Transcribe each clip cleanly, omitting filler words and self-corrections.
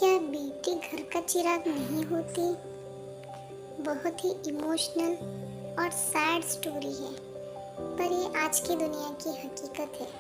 क्या बेटी घर का चिराग नहीं होती? बहुत ही इमोशनल और सैड स्टोरी है, पर ये आज की दुनिया की हकीकत है।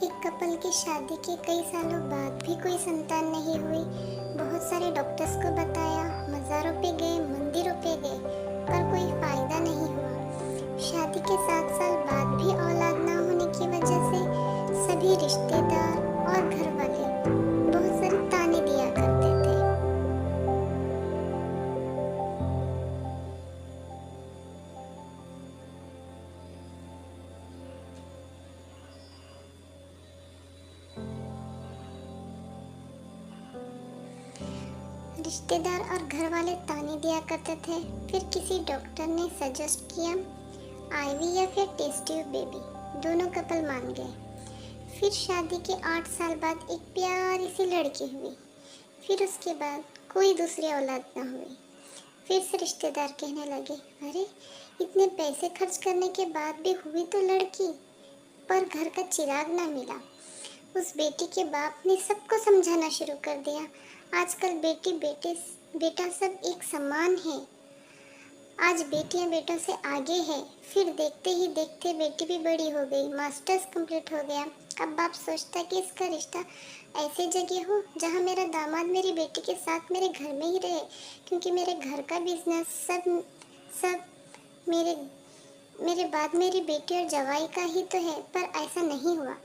एक कपल की शादी के कई सालों बाद भी कोई संतान नहीं हुई। बहुत सारे डॉक्टर्स को बताया, मज़ारों पे गए, मंदिरों पे गए, पर कोई फायदा नहीं हुआ। शादी के 7 साल बाद भी औलाद ना होने की वजह से सभी रिश्तेदार और घर वाले बहुत सारे ताने दिया करते थे। रिश्तेदार और घर वाले ताने दिया करते थे। फिर किसी डॉक्टर ने सजेस्ट किया आईवीएफ या टेस्ट ट्यूब बेबी। दोनों कपल मान गए। फिर शादी के 8 साल बाद एक प्यारी सी लड़की हुई। फिर उसके बाद कोई दूसरी औलाद न हुई। फिर से रिश्तेदार कहने लगे, अरे इतने पैसे खर्च करने के बाद भी हुई तो लड़की, पर घर का चिराग ना मिला। उस बेटी के बाप ने सबको समझाना शुरू कर दिया, आजकल बेटी बेटा सब एक समान है। आज बेटियां बेटों से आगे है। फिर देखते ही देखते बेटी भी बड़ी हो गई, मास्टर्स कंप्लीट हो गया। अब बाप सोचता कि इसका रिश्ता ऐसे जगह हो जहां मेरा दामाद मेरी बेटी के साथ मेरे घर में ही रहे, क्योंकि मेरे घर का बिजनेस सब सब मेरे मेरे बाद मेरी बेटी और जवाई का ही तो है। पर ऐसा नहीं हुआ।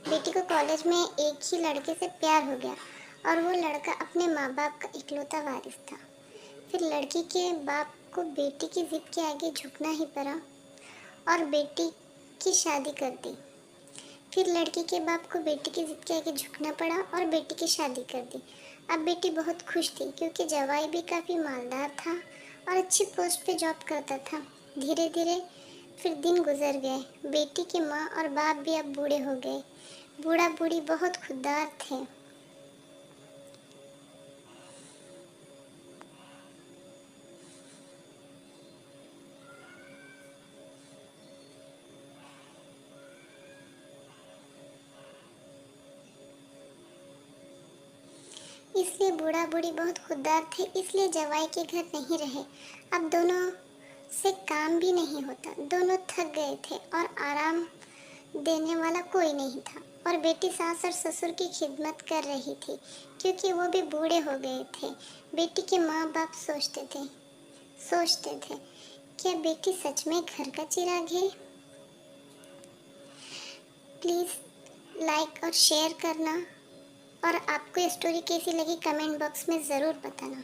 बेटी को कॉलेज में एक ही लड़के से प्यार हो गया और वो लड़का अपने माँ बाप का इकलौता वारिस था। फिर लड़की के बाप को बेटी की जिद के आगे झुकना ही पड़ा और बेटी की शादी कर दी। फिर लड़की के बाप को बेटी की जिद के आगे झुकना पड़ा और बेटी की शादी कर दी। अब बेटी बहुत खुश थी क्योंकि जवाई भी काफ़ी मालदार था और अच्छी पोस्ट पे जॉब करता था। धीरे धीरे फिर दिन गुजर गए। बेटी की माँ और बाप भी अब बूढ़े हो गए। बूढ़ा बूढ़ी बहुत खुददार थे। इसलिए बूढ़ा बूढ़ी बहुत खुददार थे, इसलिए जवाई के घर नहीं रहे। अब दोनों से काम भी नहीं होता। दोनों थक गए थे और आराम देने वाला कोई नहीं था। और बेटी सास और ससुर की खिदमत कर रही थी क्योंकि वो भी बूढ़े हो गए थे। बेटी के माँ बाप सोचते थे, क्या बेटी सच में घर का चिराग है? प्लीज़ लाइक और शेयर करना, और आपको ये स्टोरी कैसी लगी कमेंट बॉक्स में ज़रूर बताना।